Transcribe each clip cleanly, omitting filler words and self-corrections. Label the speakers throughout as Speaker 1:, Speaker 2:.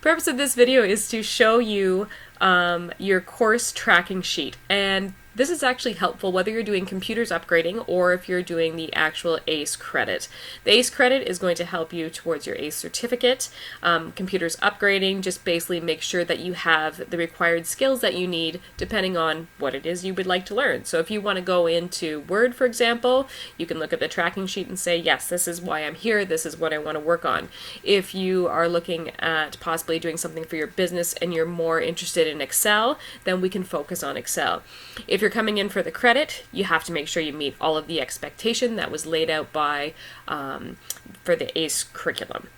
Speaker 1: purpose of this video is to show you your course tracking sheet, and this is actually helpful whether you're doing computers upgrading or if you're doing the actual ACE credit. The ACE credit is going to help you towards your ACE certificate. Computers upgrading just basically make sure that you have the required skills that you need depending on what it is you would like to learn. So if you want to go into Word, for example, you can look at the tracking sheet and say, yes, this is why I'm here, this is what I want to work on. If you are looking at possibly doing something for your business and you're more interested in Excel, then we can focus on Excel. If you're coming in for the credit, you have to make sure you meet all of the expectation that was laid out by for the ACE curriculum.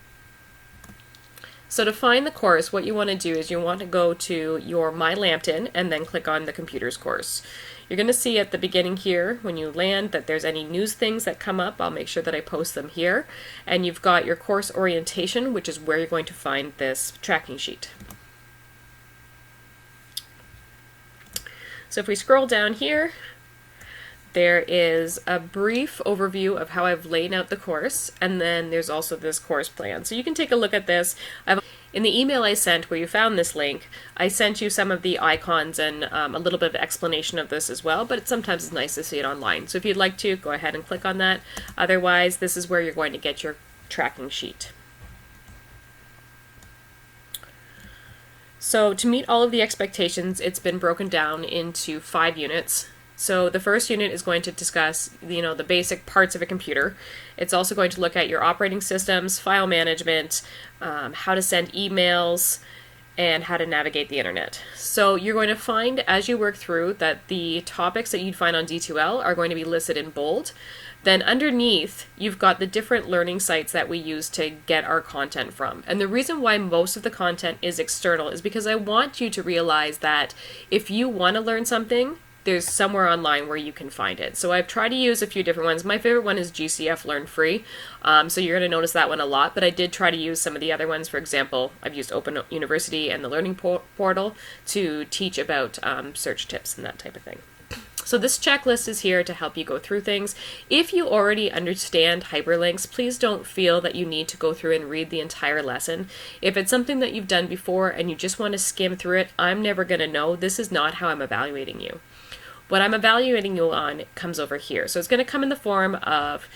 Speaker 1: So to find the course, what you want to do is you want to go to your My Lambton and then click on the computers course. You're going to see at the beginning here when you land that there's any news things that come up. I'll make sure that I post them here. And you've got your course orientation, which is where you're going to find this tracking sheet. So if we scroll down here, there is a brief overview of how I've laid out the course, and then there's also this course plan. So you can take a look at this. In the email I sent where you found this link, I sent you some of the icons and a little bit of explanation of this as well, but sometimes it's nice to see it online. So if you'd like to, go ahead and click on that. Otherwise, this is where you're going to get your tracking sheet. So to meet all of the expectations, it's been broken down into 5 units. So the first unit is going to discuss, the basic parts of a computer. It's also going to look at your operating systems, file management, how to send emails, and how to navigate the internet. So you're going to find as you work through that the topics that you'd find on D2L are going to be listed in bold. Then underneath, you've got the different learning sites that we use to get our content from. And the reason why most of the content is external is because I want you to realize that if you want to learn something, there's somewhere online where you can find it. So I've tried to use a few different ones. My favorite one is GCF Learn Free. So you're going to notice that one a lot, but I did try to use some of the other ones. For example, I've used Open University and the Learning Portal to teach about search tips and that type of thing. So this checklist is here to help you go through things. If you already understand hyperlinks, please don't feel that you need to go through and read the entire lesson. If it's something that you've done before and you just want to skim through it, I'm never going to know. This is not how I'm evaluating you. What I'm evaluating you on comes over here. So it's going to come in the form of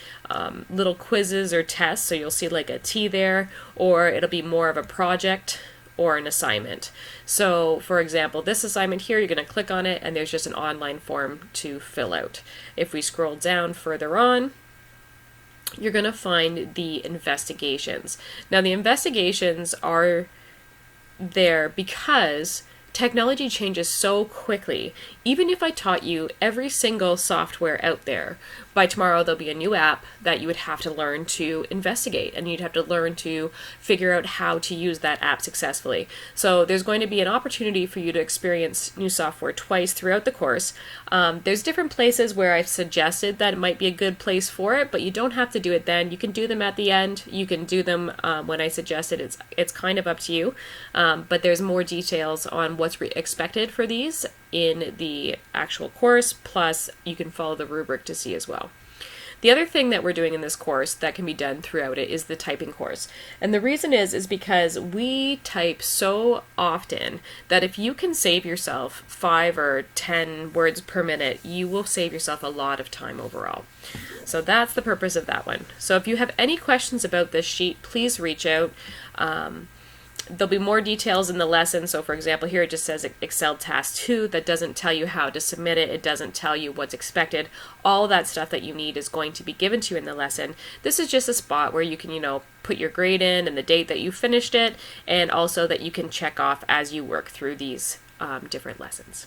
Speaker 1: little quizzes or tests. So you'll see like a T there, or it'll be more of a project or an assignment. So for example, this assignment here, you're going to click on it and there's just an online form to fill out. If we scroll down further on, you're going to find the investigations. Now the investigations are there because technology changes so quickly. Even if I taught you every single software out there, by tomorrow there'll be a new app that you would have to learn to investigate, and you'd have to learn to figure out how to use that app successfully. So there's going to be an opportunity for you to experience new software twice throughout the course. There's different places where I've suggested that it might be a good place for it, but you don't have to do it then. You can do them at the end. You can do them when I suggest it. It's kind of up to you, but there's more details on what's expected for these in the actual course, plus you can follow the rubric to see as well. The other thing that we're doing in this course that can be done throughout it is the typing course. And the reason is because we type so often that if you can save yourself 5 or 10 words per minute, you will save yourself a lot of time overall. So that's the purpose of that one. So if you have any questions about this sheet, please reach out. There'll be more details in the lesson. So for example, here it just says Excel Task 2. That doesn't tell you how to submit it. It doesn't tell you what's expected. All that stuff that you need is going to be given to you in the lesson. This is just a spot where you can, put your grade in and the date that you finished it, and also that you can check off as you work through these different lessons.